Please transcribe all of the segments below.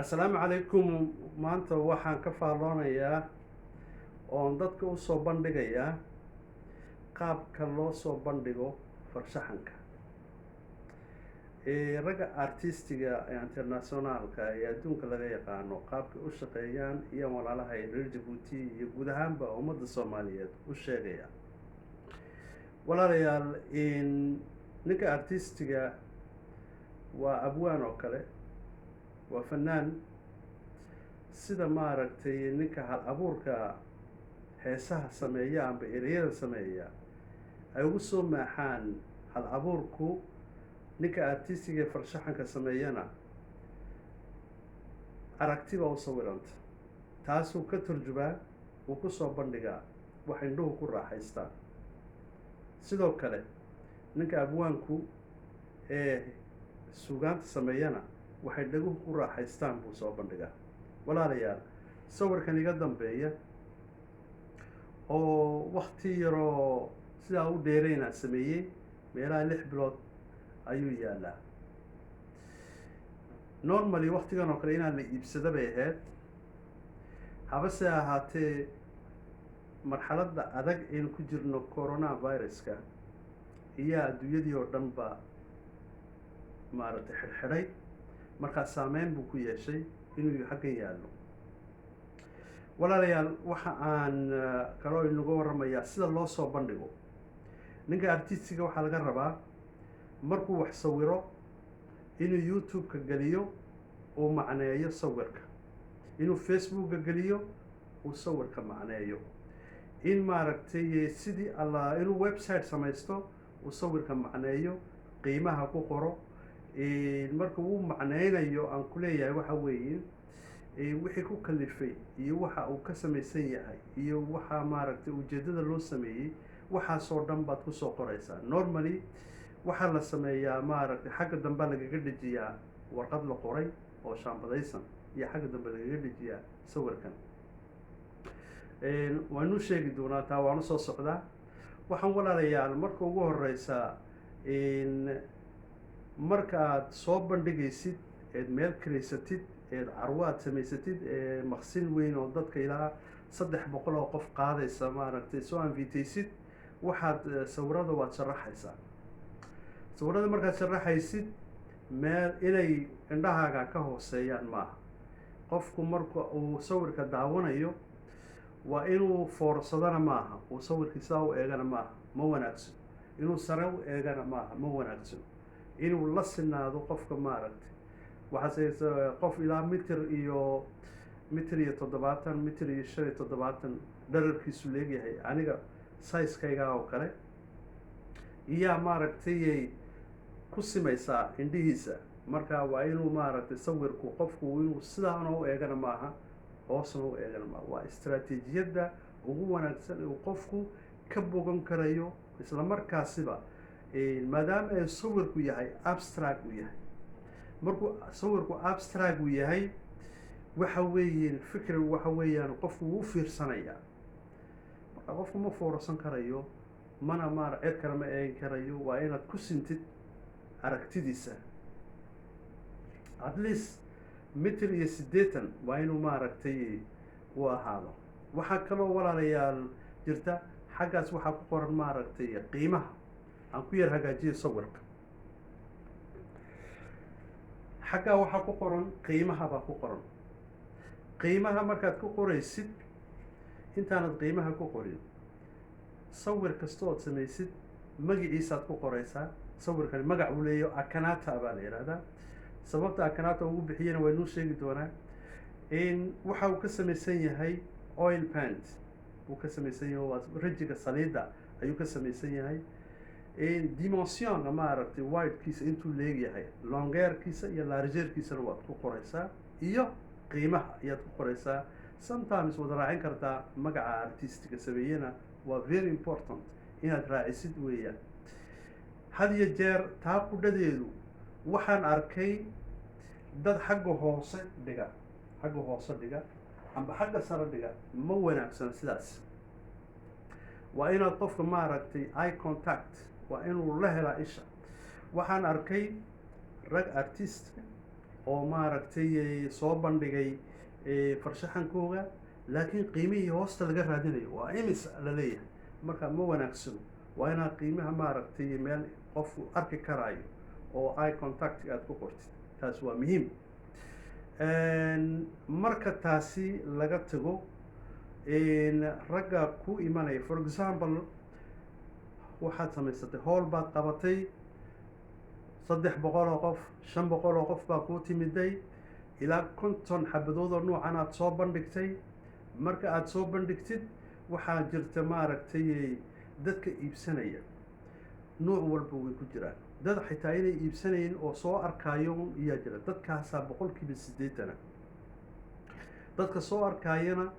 Assalaamu calaykum. Maanta waxaan ka faalloonayaa oon dadka u soo bandhigayaa qaabka loo soo bandhigo farshaxanka. Ragga artistiga ee internationalka ee adduunka laga yaqaano qaabka u shaqeeyaan iyo walaalaha reer Djibouti iyo guud ahaanba ummadda Soomaaliyeed u sheegaya. Walaalayaal, ninka artistiga waa abwaan oo kale, waa fanaan, sida maaragtay ninka hal abuurka heesaha sameeya amba ereyada sameeya ay ugu soo maaxaan hal abuurku. Ninka artistiga farshaxanka sameeyana aragti baa u sawiranta, taasuu ka turjubaa, uu ku soo bandhigaa wax indhuhu ku raaxaystaan. Sidoo kale ninka abwaanku ee suugaanta sameeyana waxay dhaguhu ku raaxaystaan buu soo bandhigaa. Walaalayaal, sawirkan iga dambeeya oo waqti yaroo sidaa u dheeraynaa sameeyey, meelaha 6 bilood ayuu yaalaa. Normally waqtigan oo kale inaan la iibsado bay ahayd, habase ahaatee marxaladda adag aynu ku jirno coronaviruska iyo adduunyadii oo dhan ba maaragtay xidhxidhay, markaa saameyn buu ku yeeshay inuu xaggan yaallo. Walaalayaal, waxa aan kaloo inaga warramayaa sida loo soo bandhigo. Ninka artistiga waxaa laga rabaa markuu wax sawiro inuu YouTube-ka geliyo uu macneeyo sawirka, inuu Facebook-ka geliyo uu sawirka macneeyo, in maaragtay sidii inuu website samaysto uu sawirka macneeyo, qiimaha ku qoro. Marka uu macneynayo aan ku leeyahay waxa weeye wixii ku kalifay iyo waxa uu ka samaysan yahay iyo waxa maaragtay ujeedada loo sameeyey, waxaasoo dhan baad ku soo qoraysaa. Normally waxaa la sameeyaa maaragtay xagga dambe lagaga dhejiyaa warqad la qoray oo shaambadaysan, iyo xagga dambe lagaga dhejiyaa sawirkan. Waanu sheegi doonaa, taa waanu soo socdaa. Waxaan walaalayaal marka ugu horeysa markaad soo bandhigaysid eed meel kaleysatid eed carwo aad samaysatid maqsin weyn oo dadka ilaa 300 oo qof qaadaysa maaragtay soo anfitaysid, waxaad sawirada waad sharaxaysaa. Sawirada markaad sharaxaysid meel inay indhahaaga ka hooseeyaan maaha. Qofku marka uu sawirka daawanayo waa inuu foorsadana maaha, uu sawirkiisa u eegana maaha, ma wanaagsan. Inuu sare u eegana maaha, ma wanaagsan. Inuu la sinaado qofka maaragtay waxaase qof ilaa mitir iyo 70 mitir iyo 75 dhererkiisu leeyahay, aniga size-kayga oo kale, iyaa maaragtay ku simaysaa indhihiisa. Marka waa inuu maaragtay sawirku qofku inuu sidaana u eegana maaha, hoosna u eegana maaha. Waa istaraatiijiyadda ugu wanaagsan ee qofku ka bogan karayo isla markaasiba, maadaama ay sawirku yahay abstract u yahay. Markuu sawirku abstract u yahay waxa weeyeen fikir, waxa weeyaan qofku wuu fiirsanayaa. Marka qofku ma foorsan karayo, mana cid kale ma eegi karayo. Waa inaad ku sintid aragtidiisa at least mitir iyo 80 waa inuu maaragtay u ahaado. waxaa kaloo walaalayaal jirta xaggaas waxaa ku qoran maaragtay qiimaha. aan ku yar hagaajiyo sawirka. xaggaa waxaa ku qoran qiimaha baa ku qoran. qiimaha markaad ku qoraysid, intaanad qiimaha ku qorin, sawir kasta ood samaysid magaciisaad ku qoraysaa. sawirkan magac uu leeyahay Akanata baa la yidhaahdaa. sababta Akanata ugu bixiyana waa inuu sheegi doonaa. waxa uu ka samaysan yahay oil paint, uu ka samaysan yahay waa rajiga saliidda ayuu ka samaysan yahay. dimension maaragtay widekiisa intuu leeyahay, longeerkiisa iyo largeerkiisana waad ku qoraysaa, iyo qiimaha ayaad ku qoraysaa. sometimes waad raacin kartaa magaca artistiga sameeyana, waa very important inaad raacisid weeyaan. had iyo jeer taa qudhadeedu waxaan arkay dad xagga hoose dhiga amba xagga sare dhiga. ma wanaagsan sidaas. waa inaad qofka maaragtay eye contact waa inuu la helaa isha. waxaan arkay rag artist oo maaragtay soo bandhigay farshaxankooga, laakiin qiimihii hoosta laga raadinayo waa imis la leeyahay. marka ma wanaagsano. waa inaad qiimaha maaragtay meel qofku arki karaayo oo eye contact aad ku qortid, taas waa muhiim. marka taasi laga tago, ragga ku imanaya, for example, waxaad samaysatay howl baad qabatay, 300 oo qof, 500 oo qof baa kuu timiday, ilaa 50 xabadood oo noocan aad soo bandhigtay. marka aad soo bandhigtid waxaa jirta maaragtay dadka iibsanaya nooc walba way ku jiraan. dad xitaa inay iibsanayn oo soo arkaayo iyaa jira, dadkaasaa 80%. dadka soo arkaayana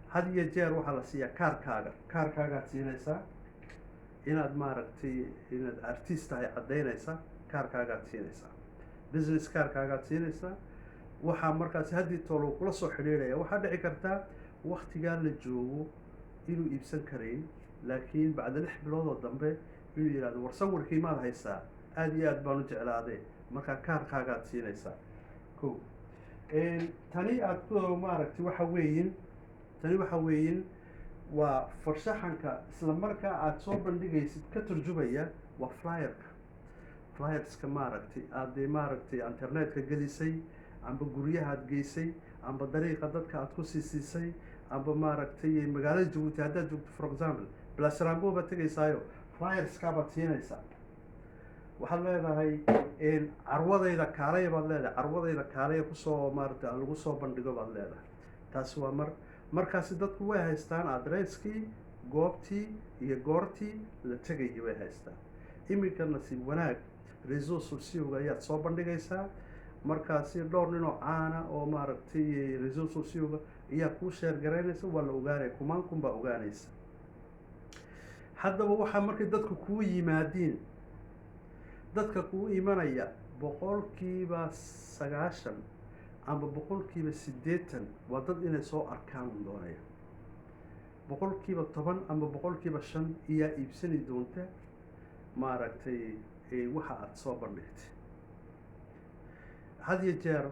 had iyo jeer waxaa la siiyaa kaarkaagaad siinaysaa, inaad maaragtay inaad artist tahay caddaynaysaa, kaarkaagaad siinaysaa, business kaarkaagaad siinaysaa. waxaa markaas haddii toolo kula soo xidhiidhaya. waxaa dhici kartaa waktigaa la joogo inuu iibsan karayn, laakiin bacda 6 bilood oo dambe inuu yidhahdo war sawirkii maad haysaa, aad iyo aad baan u jeclaadee, markaa kaarkaagaad siinaysaa. ko tani aad ku maaragtay waxa weeyin waa farshaxanka isla markaa aad soo bandhigaysid ka turjubaya. waa flyerska maaragtay aad maaragtay internetka gelisay, amba guryahaad geysay, amba dariiqa dadka aad ku siisay, amba maaragtay magaalada Jabuuti haddaad joogto, for example Blasrambo baad tegaysaayo, flyerskaabaad siinaysaa. waxaad leedahay carwadayda kaalaya baad leedahay, carwadayda kaalaya kusoo maaragtay lagu soo bandhigo baad leedahay. taasi waa markaasi dadku way haystaan adresskii, goobtii iyo goortii la tegayay way haystaan. iminka nasiib wanaag réseaux sociaux ayaad soo bandhigaysaa, markaasi dhowr nin oo caana oo maaragtay réseaux sociaux ayaa kuu sheer garaynaysa, waa la ogaanaya, kumaan baa ogaanaysa. haddaba waxaa markay dadku kuu yimaadiin, dadka kuu imanaya 90% amba 80% waa dad inay soo arkaan doonaya. 10% amba 5% iyaa iibsani doonta maaragtay waxa aad soo bandhigtay. had iyo jeer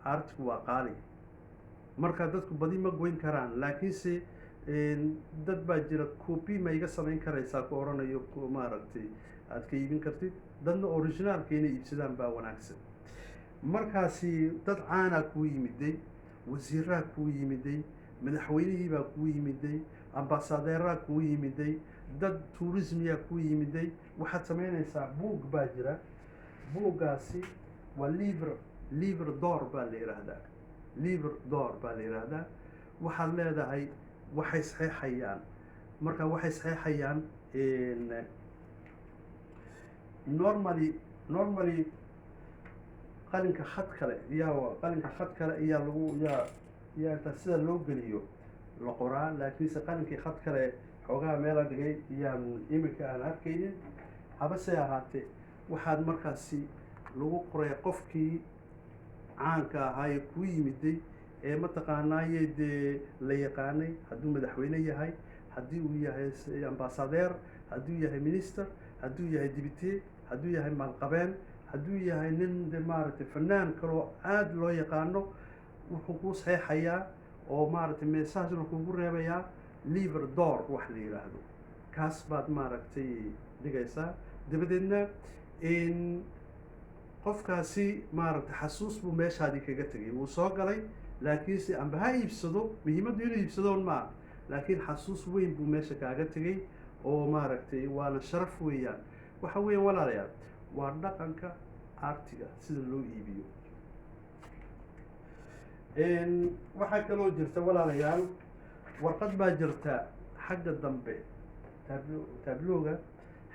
artigu waa qaali, marka dadku badi ma goyn karaan, laakiinse dad baa jira copy ma iga samayn karaysaa ku oranayo maaragtay aad ka iibin kartid. dadna originalka inay iibsadaan baa wanaagsan. markaasi dad caanaa kuu yimiday, wasiiraa kuu yimiday, madaxweynihii baa kuu yimiday, ambasaadeeraa kuu yimiday, dad tourismiyaa kuu yimiday. waxaad samaynaysaa buug baa jira, buuggaasi waa livre d'or baa la yidhaahdaa, livre d'or baa la yidhaahdaa. waxaad leedahay waxay saxeexayaan, marka waxay saxeexayaan normally qalinka khad kale ayaa lagu inta sida loo geliyo la qoraa, laakiinse qalinkii khad kale xoogaa meela dhigay iyaan iminka aan arkaynin. habase ahaatee waxaad markaasi lagu qoray qofkii caanka ahaa ee kuu yimiday ee mataqaanaaye dee la yaqaanay, hadduu madaxweyne yahay, haddii uu yahay ambassadeer, hadduu yahay minister, hadduu yahay dibite, hadduu yahay maalqabeen, hadduu yahay nin de maaragtay fanaan kaloo aad loo yaqaano, wuxuu kuu saxeexayaa oo maaragtay message kugu reebayaa livre d'or wax la yidhaahdo. kaas baad maaragtay dhigaysaa. dabadeedna qofkaasi maaragtay xasuus buu meeshaadii kaga tegay, wuu soo galay, laakiinse amba ha iibsado, muhiimaddu inuu iibsadoon maaha, laakiin xasuus weyn buu meesha kaaga tegay oo maaragtay waana sharaf weeyaan. waxa weeyaan walaalayaal, waa dhaqanka artiga sida loo iibiyo. waxaa kaloo jirta walaalayaal, warqad baa jirta xagga dambe tablooga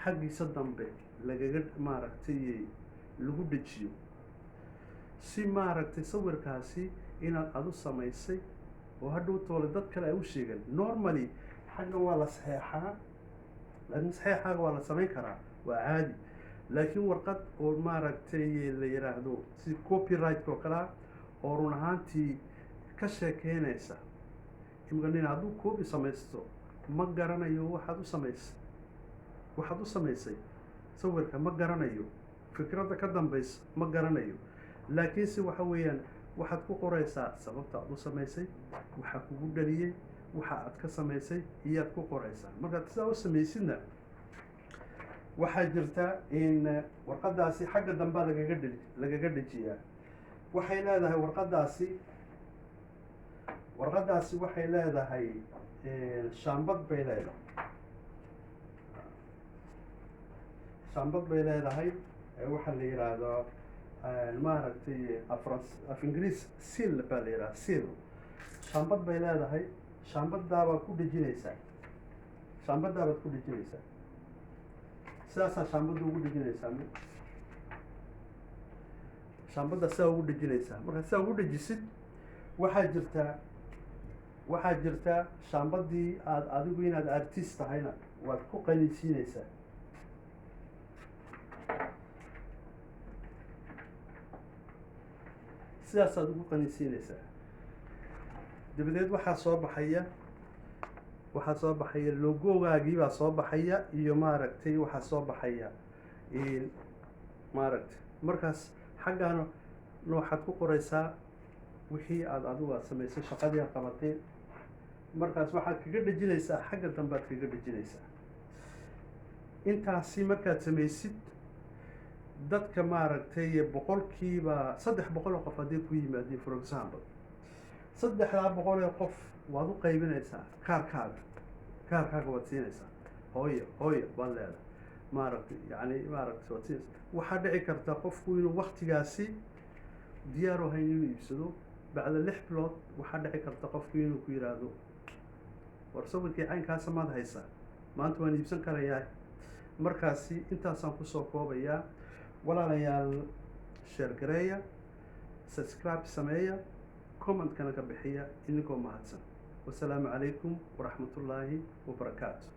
xaggiisa dambe lagaga maaragtay lagu dejiyo, si maaragtay sawirkaasi inaad adu samaysay oo hadhow toole dad kale ay u sheegan. normally xagga waa la saxeexaa, laakiin saxeexaaga waa la samayn karaa, waa caadi. laakiin warqad oo maaragtay la yidhaahdo si copyright oo kalea oo run ahaantii ka sheekeynaysa. imika nin hadduu copy samaysto ma garanayo waxaad u samaysay sawirka, ma garanayo fikradda ka dambaysa, ma garanayo. laakiinse waxa weeyaan waxaad ku qoraysaa sababta aad u samaysay, waxa kugu dhaliyey, waxa aad ka samaysay iyaad ku qoraysaa. markaad sidaa u samaysidna waxaa jirta in warqadaasi xagga dambaa lagaga dhejiyaa. waxay leedahay warqadaasi waxay leedahay shaambad bay leedahay. shaambad bay leedahay waxaa la yidhaahdo maaragtay af ingiriis seal baa la yidhaha seal. shaambad bay leedahay, shaambadaabaad ku dhejinaysaa. sidaasaa shaambadda ugu dhejinaysaa. shaambadda sidaa ugu dhejinaysaa. markaad sidaa ugu dhejisid waxaa jirta shaambaddii aad adigu inaad artist tahayna waad ku qaniisiinaysaa. sidaasaad ugu qaniisiinaysaa. dabadeed waxaa soo baxaya logogaagii baa soo baxaya iyo maaragtay waxaa soo baxaya maaragtay markaas xaggaana waxaad ku qoraysaa wixii adigu aad samaysay, shaqadii aad qabatay. markaas waxaad kaga dhejinaysaa xagga dambe aad kaga dhejinaysaa. intaasi markaad samaysid dadka maaragtay 300 qof haddii ku yimaadeen for example, 300 qof waad u qaybinaysaa kaarkaaga waad siinaysaa. hooyo baad leedahay maaragtay waad siinaysaa. waxaa dhici karta qofku inuu waktigaasi diyaar u hayn inuu iibsado. bacda 6 bilood waxaa dhici karta qofku inuu ku yidhaahdo war sawirkii caynkaasa maad haysaa, maanta waan iibsan karayaa. markaasi intaasaan kusoo koobayaa. walaalayaal share gareeya, subscribe sameeya, comment-kana ka bixiya idinkoo mahadsan. wasalaamu calaykum waraxmatullaahi wabarakaatu.